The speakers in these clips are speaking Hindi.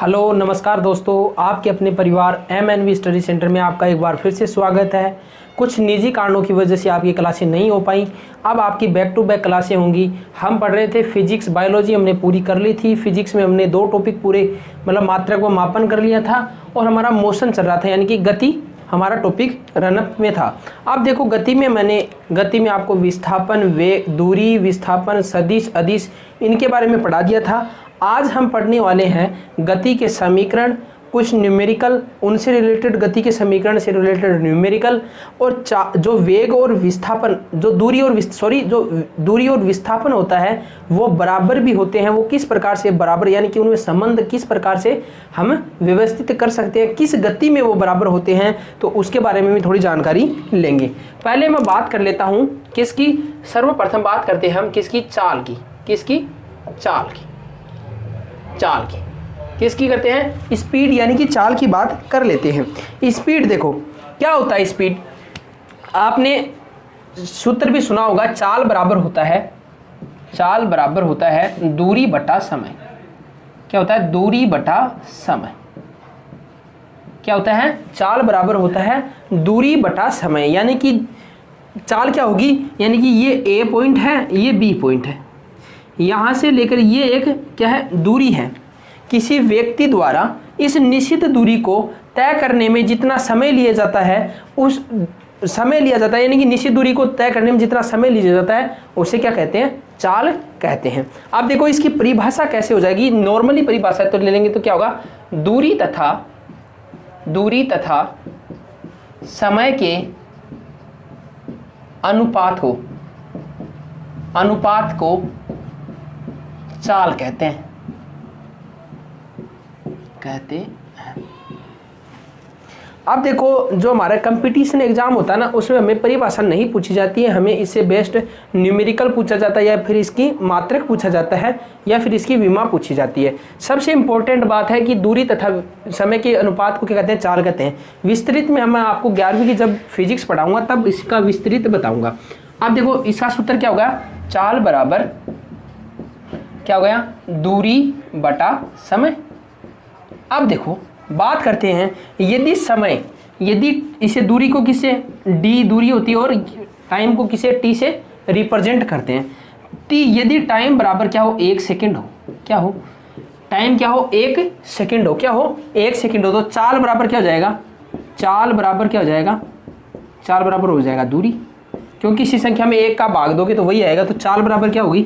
हेलो नमस्कार दोस्तों, आपके अपने परिवार MNV स्टडी सेंटर में आपका एक बार फिर से स्वागत है। कुछ निजी कारणों की वजह से आपकी क्लासें नहीं हो पाई, अब आपकी बैक टू बैक क्लासें होंगी। हम पढ़ रहे थे फिजिक्स बायोलॉजी, हमने पूरी कर ली थी। फिजिक्स में हमने 2 टॉपिक पूरे मतलब मात्रक व मापन कर लिया था और हमारा मोशन चल रहा था, यानी कि गति हमारा टॉपिक रनअप में था। अब देखो गति में आपको विस्थापन, वेग, दूरी, विस्थापन, सदिश, अदिश इनके बारे में पढ़ा दिया था। आज हम पढ़ने वाले हैं गति के समीकरण, कुछ न्यूमेरिकल, उनसे रिलेटेड गति के समीकरण से रिलेटेड न्यूमेरिकल, और जो वेग और विस्थापन, जो दूरी और विस्थापन होता है वो बराबर भी होते हैं। वो किस प्रकार से बराबर, यानी कि उनमें संबंध किस प्रकार से हम व्यवस्थित कर सकते हैं, किस गति में वो बराबर होते हैं, तो उसके बारे में भी थोड़ी जानकारी लेंगे। पहले मैं बात कर लेता हूँ किसकी, सर्वप्रथम बात करते हैं हम किसकी, चाल की। किसकी? चाल की किसकी करते हैं, स्पीड यानी कि चाल की बात कर लेते हैं। स्पीड देखो क्या होता है स्पीड, आपने सूत्र भी सुना होगा, चाल बराबर होता है दूरी बटा समय। क्या होता है? दूरी बटा समय। क्या होता है? चाल बराबर होता है दूरी बटा समय, यानी कि चाल क्या होगी, यानी कि ये A पॉइंट है, ये B पॉइंट है, यहाँ से लेकर ये एक क्या है, दूरी है। किसी व्यक्ति द्वारा इस निश्चित दूरी को तय करने में जितना समय लिया जाता है, यानी कि निश्चित दूरी को तय करने में जितना समय लिया जाता है उसे क्या कहते हैं, चाल कहते हैं। अब देखो इसकी परिभाषा कैसे हो जाएगी, नॉर्मली परिभाषा तो ले लेंगे तो क्या होगा, दूरी तथा समय के अनुपात को चाल कहते हैं। अब देखो जो हमारा कंपटीशन एग्जाम होता है ना, उसमें हमें परिभाषा नहीं पूछी जाती है, हमें इससे बेस्ट न्यूमेरिकल पूछा जाता है, या फिर इसकी मात्रक पूछा जाता है, या फिर इसकी विमा पूछी जाती है। सबसे इंपॉर्टेंट बात है कि दूरी तथा समय के अनुपात को क्या कहते हैं, चाल कहते हैं। विस्तृत में मैं आपको 11वीं की जब फिजिक्स पढ़ाऊंगा तब इसका विस्तृत बताऊंगा। अब देखो इसका सूत्र क्या होगा, चाल बराबर क्या हो गया, दूरी बटा समय। अब देखो बात करते हैं, यदि इसे दूरी को किससे, d दूरी होती है, और टाइम को किसे, t से रिप्रेजेंट करते हैं। t यदि टाइम बराबर क्या हो, 1 सेकंड हो, क्या हो, टाइम क्या हो, 1 सेकंड हो, क्या हो, 1 सेकंड हो, तो चाल बराबर क्या हो जाएगा, चाल बराबर हो जाएगा दूरी, क्योंकि इसी संख्या में 1 का भाग दोगे तो वही आएगा, तो चाल बराबर क्या होगी,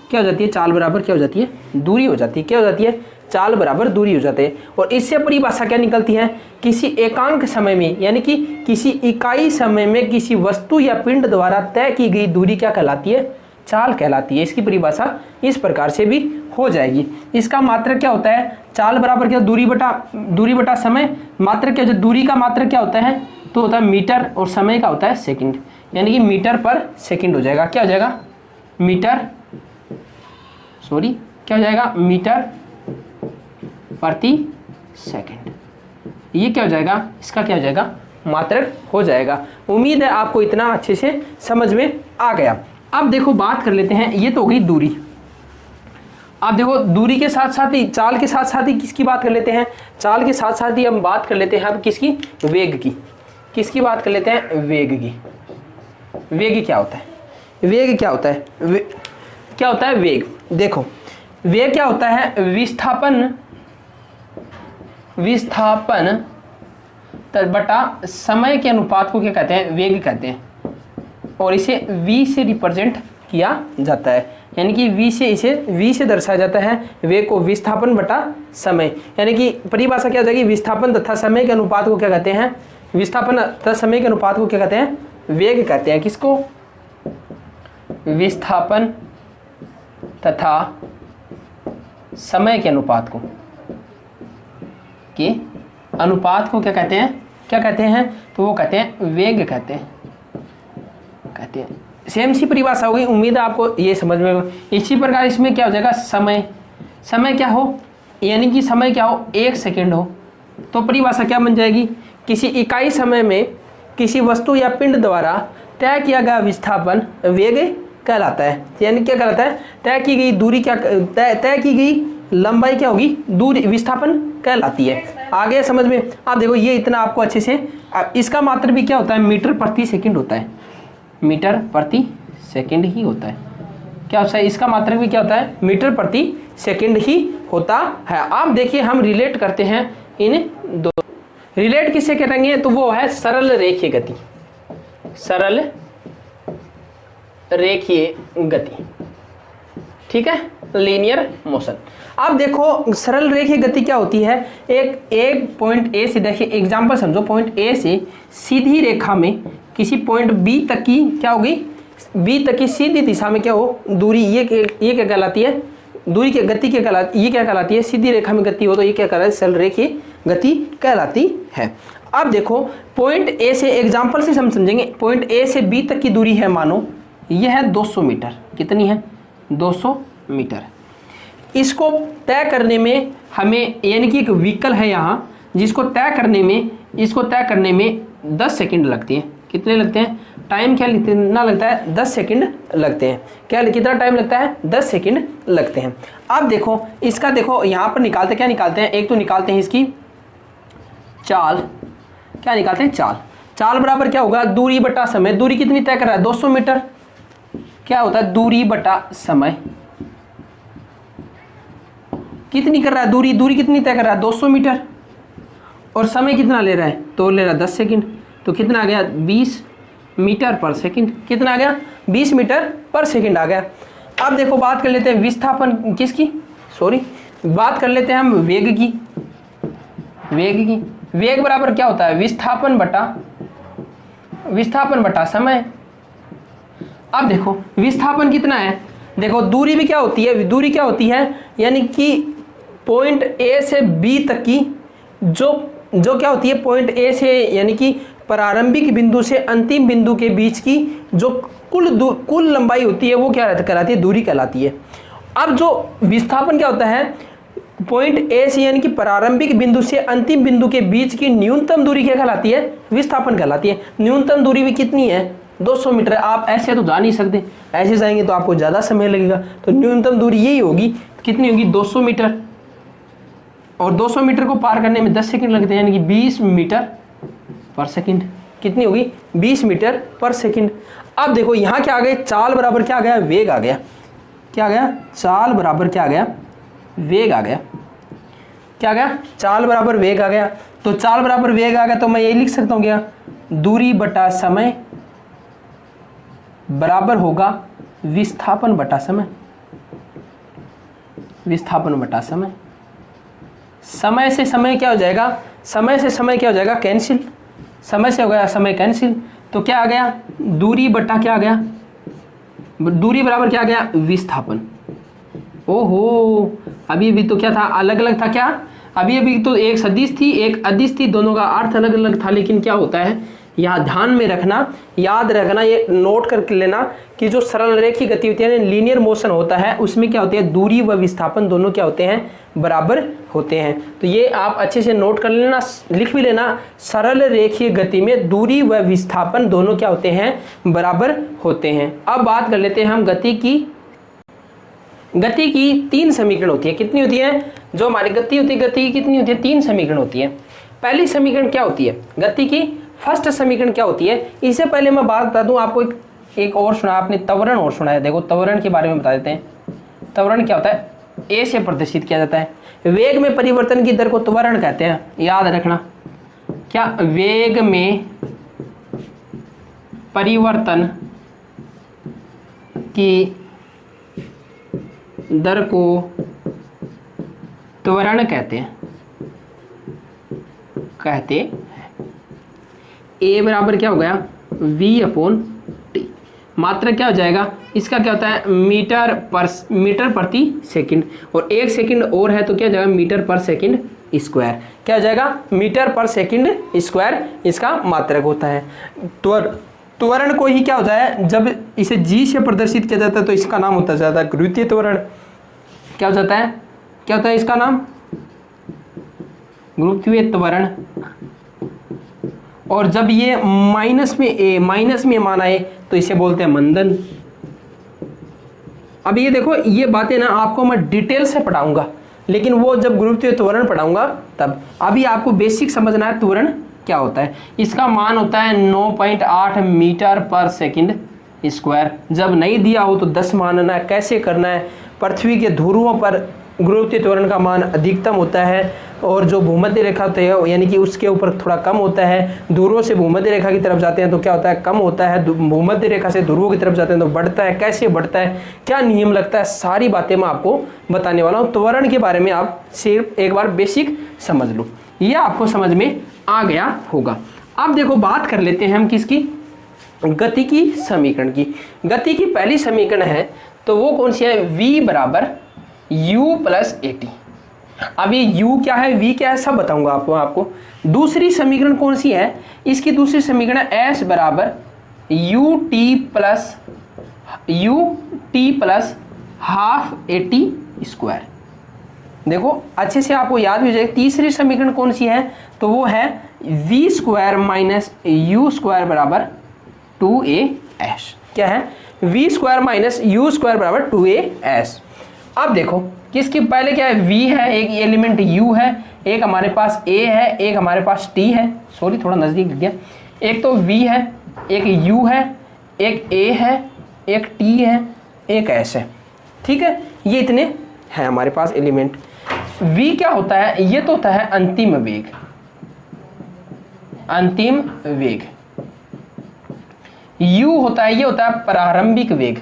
क्या हो जाती है, चाल बराबर क्या हो जाती है, दूरी हो जाती है। क्या हो जाती है, चाल बराबर दूरी हो जाते हैं। और इससे परिभाषा क्या निकलती है, किसी एकांक समय में, यानी कि किसी इकाई समय में किसी वस्तु या पिंड द्वारा तय की गई दूरी क्या कहलाती है, चाल कहलाती है। इसकी परिभाषा इस प्रकार से भी हो जाएगी। इसका मात्रक क्या होता है, चाल बराबर क्या, दूरी बटा समय। मात्रक क्या, दूरी का मात्रक क्या होता है, तो होता है मीटर, और समय का होता है सेकंड, यानी कि मीटर पर सेकंड हो जाएगा। क्या हो जाएगा, क्या हो जाएगा, मीटर प्रति सेकंड। ये क्या हो जाएगा, इसका क्या हो जाएगा, मात्रक हो जाएगा। उम्मीद है आपको इतना अच्छे से समझ में आ गया। अब देखो बात कर लेते हैं, ये तो हो गई दूरी। अब देखो दूरी के साथ साथ ही, चाल के साथ साथ ही किसकी बात कर लेते हैं, चाल के साथ साथ ही हम बात कर लेते हैं अब किसकी, वेग की। किसकी बात कर लेते हैं, वेग की। वेग क्या होता है, क्या होता है वेग। देखो वेग क्या होता है, विस्थापन बटा समय के अनुपात को क्या कहते हैं, वेग कहते हैं, और इसे v से रिप्रेजेंट किया जाता है, यानी कि v से दर्शाया जाता है वेग को, विस्थापन बटा समय। यानी कि परिभाषा क्या हो जाएगी, विस्थापन तथा समय के अनुपात को क्या कहते हैं, विस्थापन तथा समय के अनुपात को क्या कहते हैं, वेग कहते हैं। किसको, विस्थापन तथा समय के अनुपात को क्या कहते हैं, तो वो कहते हैं वेग कहते हैं। सेम सी परिभाषा होगी, उम्मीद है आपको ये समझ में। इसी प्रकार इसमें क्या हो जाएगा, समय क्या हो, यानी कि समय क्या हो, 1 सेकंड हो, तो परिभाषा क्या बन जाएगी, किसी इकाई समय में किसी वस्तु या पिंड द्वारा तय किया गया विस्थापन वेग कहलाता है। यानी क्या कहलाता है, तय की गई दूरी क्या, तय की गई लंबाई क्या होगी, दूरी विस्थापन कहलाती है। आगे समझ में। आप देखो ये इतना आपको अच्छे से, इसका मात्रक भी क्या होता है, मीटर प्रति सेकंड होता है, मीटर प्रति सेकंड ही होता है। क्या होता है, इसका मात्रक भी क्या होता है, मीटर प्रति सेकंड ही होता है। आप देखिए हम रिलेट करते हैं इन दो, रिलेट किससे करेंगे, तो वो है सरल रेखीय गति, सरल रेखीय गति, ठीक है, लीनियर मोशन। अब देखो सरल रेखीय गति क्या होती है, एक पॉइंट ए से, देखिए एग्जांपल समझो, पॉइंट ए से सीधी रेखा में किसी पॉइंट बी तक की क्या होगी, बी तक की सीधी दिशा में क्या हो दूरी, ये क्या कहलाती है, दूरी की गति क्या कहलाती, ये क्या कहलाती है, सीधी रेखा में गति हो तो ये क्या कहलाती है, सरल रेखीय गति कहलाती है। अब देखो पॉइंट ए से, एग्जाम्पल से हम समझेंगे, पॉइंट ए से बी तक की दूरी है, मानो यह है 200 मीटर, कितनी है, 200 मीटर। इसको तय करने में हमें, यानी कि एक व्हीकल है यहाँ जिसको तय करने में, इसको तय करने में 10 सेकंड लगती हैं। कितने लगते हैं, टाइम क्या कितना लगता है, 10 सेकंड लगते हैं। क्या कितना टाइम लगता है, 10 सेकंड लगते हैं। अब देखो इसका, देखो यहाँ पर निकालते क्या निकालते हैं, एक तो निकालते हैं इसकी चाल, क्या निकालते हैं, चाल। चाल बराबर क्या होगा, दूरी बटा समय। दूरी कितनी तय कर रहा है, 200 मीटर। क्या होता है, दूरी बटा समय कितनी कर रहा है, दूरी कितनी तय कर रहा है, 200 मीटर। और समय कितना ले रहा है, तो ले रहा है 10 सेकंड। तो कितना आ गया, 20 मीटर पर सेकंड। कितना आ गया, 20 मीटर पर सेकंड आ गया। अब देखो बात कर लेते हैं विस्थापन किसकी, बात कर लेते हैं हम वेग की। वेग बराबर क्या होता है, विस्थापन बटा समय। अब देखो विस्थापन कितना है, देखो दूरी भी क्या होती है, दूरी क्या होती है, यानी कि पॉइंट ए से बी तक की जो क्या होती है, पॉइंट ए से यानी कि प्रारंभिक बिंदु से अंतिम बिंदु के बीच की जो कुल लंबाई होती है वो क्या कहलाती है, दूरी कहलाती है। अब जो विस्थापन क्या होता है, पॉइंट ए से यानी कि प्रारंभिक बिंदु से अंतिम बिंदु के बीच की न्यूनतम दूरी क्या कहलाती है, विस्थापन कहलाती है। न्यूनतम दूरी भी कितनी है, 200 मीटर। आप ऐसे तो जा नहीं सकते, ऐसे जाएंगे तो आपको ज़्यादा समय लगेगा, तो न्यूनतम दूरी यही होगी, कितनी होगी, 200 मीटर। और 200 मीटर को पार करने में 10 सेकंड लगते हैं, यानी कि 20 मीटर पर सेकंड। कितनी होगी, 20 मीटर पर सेकंड। अब देखो यहाँ क्या आ गया, चाल बराबर क्या आ गया, वेग आ गया। क्या आ गया, चाल बराबर क्या आ गया, वेग आ गया। क्या आ गया, चाल बराबर वेग आ गया। तो चाल बराबर वेग आ गया तो मैं यही लिख सकता हूँ, क्या, दूरी बटा समय बराबर होगा विस्थापन बटा समय। विस्थापन बटा समय, समय से समय क्या हो जाएगा, समय से समय क्या हो जाएगा, कैंसिल। समय से हो गया समय कैंसिल। तो क्या आ गया, दूरी बटा क्या आ गया, दूरी बराबर क्या आ गया, विस्थापन। ओहो, अभी तो क्या था, अलग अलग था। क्या, अभी तो एक सदिश थी एक अदिश थी, दोनों का अर्थ अलग अलग था। लेकिन क्या होता है, यहाँ ध्यान में रखना, याद रखना, ये नोट करके लेना कि जो सरल रेखीय गति होती है, लीनियर मोशन होता है, उसमें क्या होती है, दूरी व विस्थापन दोनों क्या होते हैं, बराबर होते हैं। तो ये आप अच्छे से नोट कर लेना, लिख भी लेना, सरल रेखीय गति में दूरी व विस्थापन दोनों क्या होते हैं, बराबर होते हैं। अब बात कर लेते हैं हम गति की 3 समीकरण होती है। कितनी होती है, जो हमारी गति होती है, गति की कितनी होती है, 3 समीकरण होती है। पहली समीकरण क्या होती है, गति की फर्स्ट समीकरण क्या होती है। इससे पहले मैं बात बता दूं आपको, एक और सुना आपने, त्वरण और सुना है। देखो त्वरण के बारे में बता देते हैं। त्वरण क्या होता है, ए से प्रदर्शित किया जाता है। वेग में परिवर्तन की दर को त्वरण कहते हैं, याद रखना। क्या, वेग में परिवर्तन की दर को त्वरण कहते हैं। ए बराबर क्या हो गया, v/t। मात्रक क्या हो जाएगा, इसका क्या होता है, मीटर प्रति सेकंड। और 1 सेकंड और है तो क्या हो जाएगा, मीटर पर सेकंड स्क्वायर। क्या हो जाएगा, मीटर पर सेकंड स्क्वायर इसका मात्रक होता है। त्वरण को ही क्या होता है, जब इसे g से प्रदर्शित किया जाता है तो इसका नाम होता जाता है गुरुत्वीय त्वरण। क्या हो जाता है, क्या होता है इसका नाम, गुरुत्वीय त्वरण। और जब ये माइनस में मान आए तो इसे बोलते हैं मंदन। अब ये देखो, ये बातें ना आपको मैं डिटेल से पढ़ाऊंगा, लेकिन वो जब गुरुत्वीय त्वरण पढ़ाऊंगा तब। अभी आपको बेसिक समझना है त्वरण क्या होता है। इसका मान होता है 9.8 मीटर पर सेकंड स्क्वायर। जब नहीं दिया हो तो 10 मानना है। कैसे करना है, पृथ्वी के ध्रुवों पर गुरुत्वीय त्वरण का मान अधिकतम होता है और जो भूमध्य रेखा होती है यानी कि उसके ऊपर थोड़ा कम होता है। ध्रुवों से भूमध्य रेखा की तरफ जाते हैं तो क्या होता है, कम होता है। भूमध्य रेखा से ध्रुवों की तरफ जाते हैं तो बढ़ता है। कैसे बढ़ता है, क्या नियम लगता है, सारी बातें मैं आपको बताने वाला हूँ। त्वरण के बारे में आप सिर्फ एक बार बेसिक समझ लो, ये आपको समझ में आ गया होगा। अब देखो बात कर लेते हैं हम किसकी, गति की समीकरण की। गति की पहली समीकरण है तो वो कौन सी है, v बराबर u प्लस ए टी। अब ये u क्या है, v क्या है, सब बताऊंगा आपको। दूसरी समीकरण कौन सी है, इसकी दूसरी समीकरण s बराबर u T plus half A T square. देखो अच्छे से आपको याद भी हो जाएगा। तीसरी समीकरण कौन सी है, तो वो है v square minus you square बराबर 2as। क्या है, v square minus you square बराबर 2as। अब देखो किसकी पहले क्या है, v है, एक एलिमेंट u है, एक हमारे पास a है, एक हमारे पास t है। सॉरी थोड़ा नजदीक लग गया। एक तो v है, एक u है, एक a है, एक t है, एक s है। ठीक है, ये इतने हैं हमारे पास एलिमेंट। v क्या होता है, ये तो होता है अंतिम वेग, अंतिम वेग। u होता है, ये होता है प्रारंभिक वेग,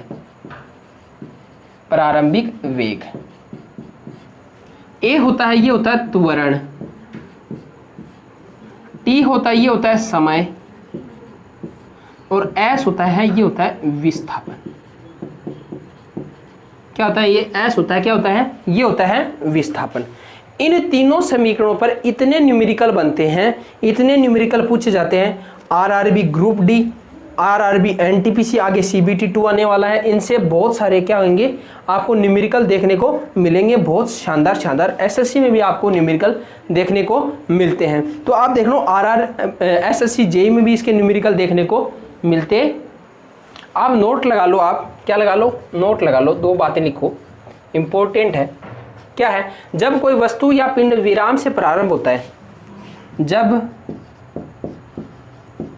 प्रारंभिक वेग। a होता है, ये होता है त्वरण। t होता है, ये होता है समय। और s होता है, ये होता है विस्थापन। क्या होता है, ये s होता है, क्या होता है, ये होता है विस्थापन। इन तीनों समीकरणों पर इतने न्यूमेरिकल बनते हैं, इतने न्यूमेरिकल पूछे जाते हैं। RRB group D, RRB NTPC, आगे सीबीटी 2 आने वाला है। इनसे बहुत सारे क्या होंगे, आपको न्यूमेरिकल देखने को मिलेंगे। बहुत शानदार शानदार एसएससी में भी आपको न्यूमेरिकल देखने को मिलते हैं। तो आप देख लो एसएससी जेई में भी इसके न्यूमेरिकल देखने को मिलते। आप नोट लगा लो, आप क्या लगा लो, नोट लगा लो, 2 बातें लिखो, इंपॉर्टेंट है। क्या है, जब कोई वस्तु या पिंड विराम से प्रारंभ होता है, जब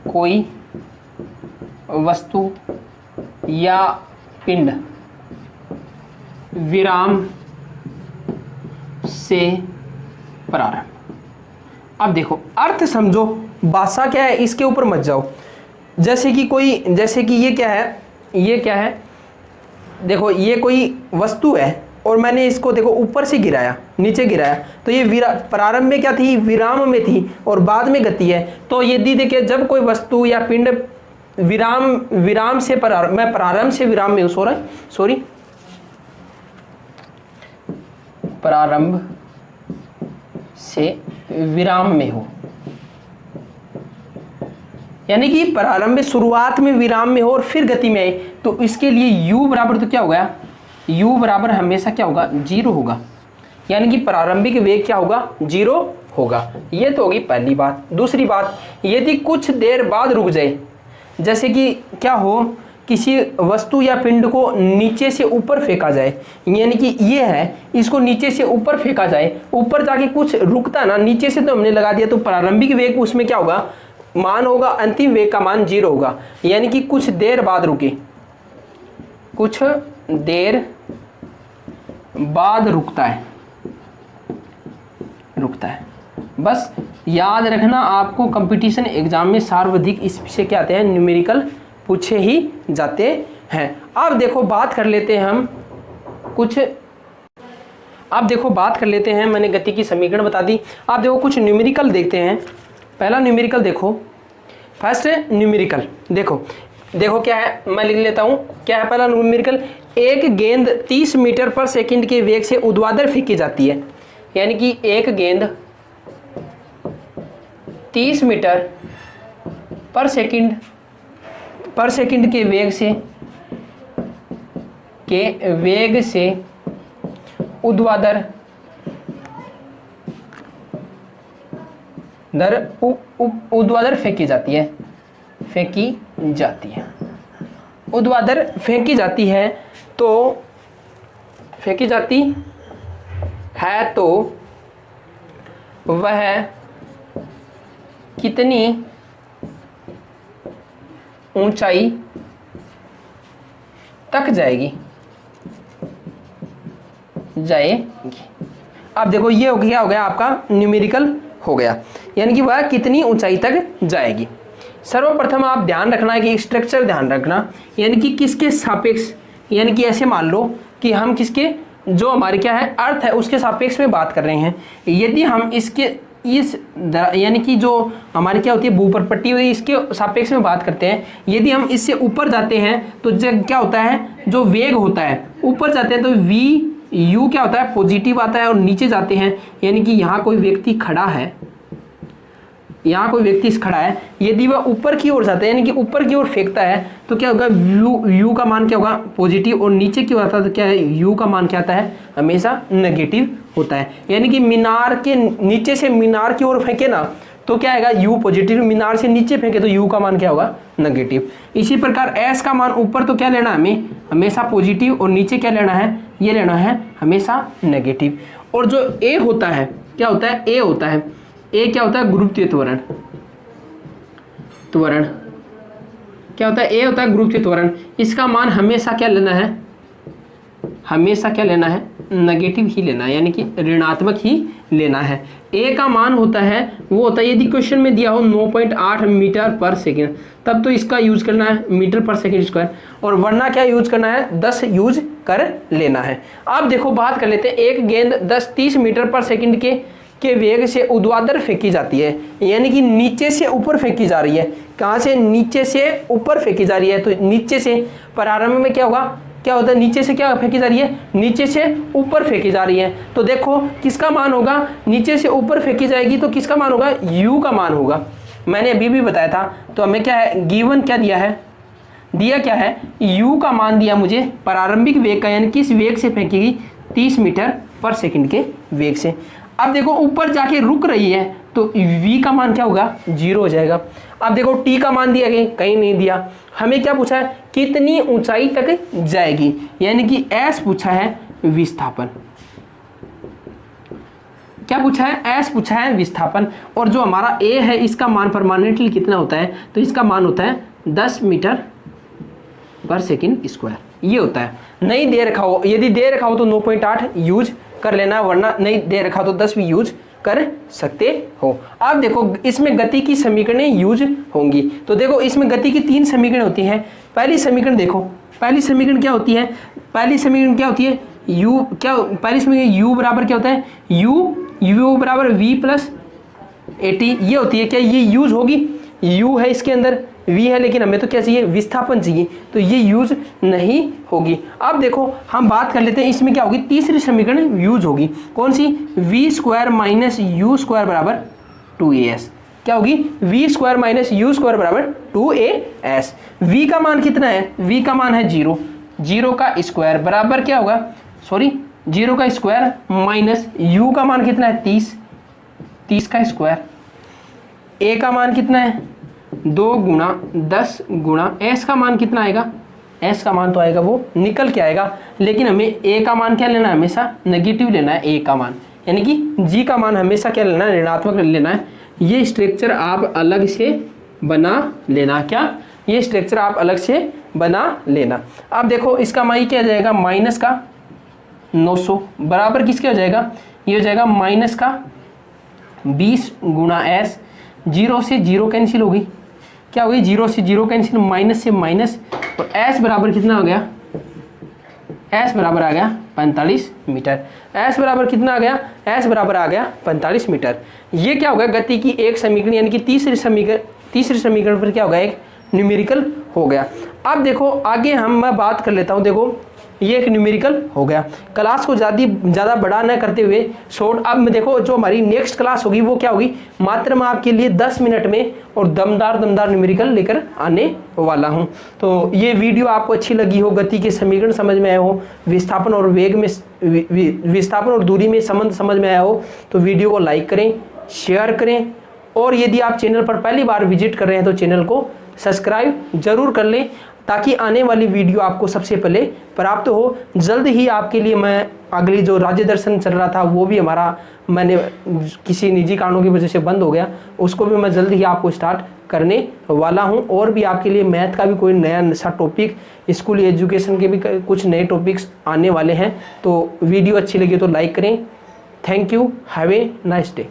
कोई वस्तु या पिंड विराम से प्रारंभ। अब देखो अर्थ समझो, भाषा क्या है इसके ऊपर मत जाओ। जैसे कि ये क्या है, ये क्या है, देखो ये कोई वस्तु है और मैंने इसको देखो ऊपर से गिराया, नीचे गिराया, तो ये प्रारंभ में क्या थी, विराम में थी और बाद में गति है। तो यदि देखिए जब कोई वस्तु या पिंड विराम से प्रारंभ, मैं प्रारंभ से विराम में हूं, सॉरी प्रारंभ से विराम में हो, यानी कि प्रारंभ में शुरुआत में विराम में हो और फिर गति में आए, तो इसके लिए u बराबर तो क्या होगा, u बराबर हमेशा क्या होगा, 0 होगा। यानी कि प्रारंभिक वेग क्या होगा, 0 होगा। ये तो होगी पहली बात। दूसरी बात, यदि कुछ देर बाद रुक जाए, जैसे कि क्या हो, किसी वस्तु या पिंड को नीचे से ऊपर फेंका जाए, यानी कि ये है, इसको नीचे से ऊपर फेंका जाए, ऊपर जाके कुछ रुकता ना, नीचे से तो हमने लगा दिया, तो प्रारंभिक वेग उसमें क्या होगा, मान होगा, अंतिम वेग का मान 0 होगा। यानी कि कुछ देर बाद रुके, कुछ देर बाद रुकता है, बस याद रखना। आपको कंपटीशन एग्जाम में सर्वाधिक इससे क्या आते हैं, न्यूमेरिकल पूछे ही जाते हैं। अब देखो बात कर लेते हैं हम कुछ, अब देखो बात कर लेते हैं, मैंने गति की समीकरण बता दी। आप देखो कुछ न्यूमेरिकल देखते हैं। पहला न्यूमेरिकल देखो, फर्स्ट न्यूमेरिकल देखो क्या है, मैं लिख लेता हूँ। क्या है पहला न्यूमेरिकल, एक गेंद 30 मीटर पर सेकंड के वेग से ऊर्ध्वाधर फेंकी जाती है। यानी कि एक गेंद 30 मीटर पर सेकंड के वेग से ऊर्ध्वाधर फेंकी जाती है, ऊर्ध्वाधर फेंकी जाती है। तो फेंकी जाती है तो वह कितनी ऊंचाई तक जाएगी। अब देखो ये हो गया, क्या हो गया आपका न्यूमेरिकल हो गया, यानी कि वह कितनी ऊंचाई तक जाएगी। सर्वप्रथम आप ध्यान रखना है कि स्ट्रक्चर ध्यान रखना, यानी कि किसके सापेक्ष, यानी कि ऐसे मान लो कि हम किसके, जो हमारे क्या है अर्थ है उसके सापेक्ष में बात कर रहे हैं। यदि हम इसके इस यानी कि जो हमारी क्या होती है भूपर पट्टी हुई इसके सापेक्ष में बात करते हैं, यदि हम इससे ऊपर जाते हैं तो क्या होता है, जो वेग होता है ऊपर जाते हैं तो वी यू क्या होता है पॉजिटिव आता है, और नीचे जाते हैं यानी कि यहाँ कोई व्यक्ति खड़ा है, यहाँ कोई व्यक्ति खड़ा है, यदि वह ऊपर की ओर जाता है यानी कि ऊपर की ओर फेंकता है तो क्या होगा, यू का मान क्या होगा पॉजिटिव, और नीचे की ओर आता है तो क्या है यू का मान क्या आता है हमेशा नेगेटिव होता है। यानी कि मीनार के नीचे से मीनार की ओर फेंके ना तो क्या आएगा यू पॉजिटिव, मीनार से नीचे फेंके तो यू का मान क्या होगा नेगेटिव। इसी प्रकार एस का मान ऊपर तो क्या लेना है हमें हमेशा पॉजिटिव, और नीचे क्या लेना है, ये लेना है हमेशा नेगेटिव। और जो ए होता है क्या होता है, ए होता है, ए क्या होता है गुरुत्वीय त्वरण, त्वरण क्या होता है, ए होता है गुरुत्वीय त्वरण। इसका मान हमेशा क्या लेना है, हमेशा क्या लेना है नेगेटिव ही लेना है, यानी कि ऋणात्मक ही लेना है। ए का मान होता है वो होता है, यदि क्वेश्चन में दिया हो 9.8 मीटर पर सेकेंड तब तो इसका यूज करना है मीटर पर सेकेंड स्क्वायर, और वरना क्या यूज करना है 10 यूज कर लेना है। अब देखो बात कर लेते हैं, एक गेंद 10-30 मीटर पर सेकेंड के वेग से ऊर्ध्वाधर फेंकी जाती है, यानी कि नीचे से ऊपर फेंकी जा रही है। कहाँ से, नीचे से ऊपर फेंकी जा रही है, तो नीचे से प्रारंभ में क्या होगा, क्या होता है नीचे से क्या फेंकी जा रही है, नीचे से ऊपर फेंकी जा रही है। तो देखो किसका मान होगा, नीचे से ऊपर फेंकी जाएगी तो किसका मान होगा, u का मान होगा। मैंने अभी भी बताया था, तो हमें क्या है गिवन क्या दिया है, दिया क्या है u का मान दिया मुझे प्रारंभिक वेग का, यानी कि इस वेग से फेंकेगी 30 मीटर पर सेकंड के वेग से। अब देखो ऊपर जाके रुक रही है तो v का मान क्या होगा 0 हो जाएगा। अब देखो t का मान दिया गया, कहीं नहीं दिया, हमें क्या पूछा है कितनी ऊंचाई तक जाएगी, यानी कि s पूछा है विस्थापन, क्या पूछा है s पूछा है विस्थापन। और जो हमारा a है इसका मान परमानेंटली कितना होता है, तो इसका मान होता है 10 मीटर पर सेकंड स्क्वायर, ये होता है। नहीं दे रखा हो, यदि दे रखा हो तो 9.8 यूज कर लेना, वरना नहीं दे रखा तो 10 भी यूज कर सकते हो। अब देखो इसमें गति की समीकरणें यूज होंगी, तो देखो इसमें गति की 3 समीकरण होती हैं। पहली समीकरण देखो, पहली समीकरण क्या होती है, पहली समीकरण क्या होती है u, क्या पहली समीकरण u बराबर क्या होता है u बराबर v प्लस at, ये होती है। क्या ये यूज होगी, u है इसके अंदर v है, लेकिन हमें तो क्या चाहिए विस्थापन चाहिए, तो ये यूज नहीं होगी। अब देखो हम बात कर लेते हैं, इसमें क्या होगी तीसरी समीकरण यूज होगी, कौन सी, v square minus you square बराबर 2as, क्या होगी v square minus you square बराबर 2as। v का मान कितना है, v का मान है 0, 0 का स्क्वायर बराबर क्या होगा, सॉरी 0 का स्क्वायर माइनस u का मान कितना है 30, 30 का स्क्वायर, a का मान कितना है 2 गुणा 10 गुणा s का मान कितना आएगा, s का मान तो आएगा वो निकल के आएगा, लेकिन हमें a का मान क्या लेना है हमेशा नेगेटिव लेना है, a का मान, यानी कि g का मान हमेशा क्या लेना है ऋणात्मक लेना है। ये स्ट्रक्चर आप अलग से बना लेना, क्या ये स्ट्रक्चर आप अलग से बना लेना। अब देखो इसका मान क्या आ जाएगा माइनस का 900 बराबर किसके हो जाएगा, ये हो जाएगा माइनस का 20 गुणा s, 0 से 0 कैंसिल होगी, क्या होगी 0 से 0 कैंसिल, माइनस से माइनस, और s बराबर कितना हो गया, s बराबर आ गया 45 मीटर, s बराबर कितना आ गया, s बराबर आ गया 45 मीटर। ये क्या होगा गति की एक समीकरण, यानी कि तीसरी समीकरण पर क्या होगा एक न्यूमेरिकल हो गया। अब देखो आगे मैं बात कर लेता हूँ, देखो ये एक न्यूमेरिकल हो गया। क्लास को ज़्यादा बड़ा न करते हुए शॉर्ट, अब मैं देखो जो हमारी नेक्स्ट क्लास होगी वो क्या होगी, मात्र मैं आपके लिए 10 मिनट में और दमदार न्यूमेरिकल लेकर आने वाला हूं। तो ये वीडियो आपको अच्छी लगी हो, गति के समीकरण समझ में आए हो, विस्थापन और वेग में विस्थापन और दूरी में संबंध समझ में आया हो, तो वीडियो को लाइक करें, शेयर करें, और यदि आप चैनल पर पहली बार विजिट कर रहे हैं तो चैनल को सब्सक्राइब जरूर कर लें। ताकि आने वाली वीडियो आपको सबसे पहले प्राप्त हो। जल्द ही आपके लिए मैं अगली जो राज्य दर्शन चल रहा था वो भी हमारा मैंने किसी निजी कारणों की वजह से बंद हो गया, उसको भी मैं जल्द ही आपको स्टार्ट करने वाला हूं। और भी आपके लिए मैथ का भी कोई नया सा टॉपिक, स्कूल एजुकेशन के भी कुछ नए टॉपिक्स आने वाले हैं। तो वीडियो अच्छी लगी तो लाइक करें। Thank you, have a nice day.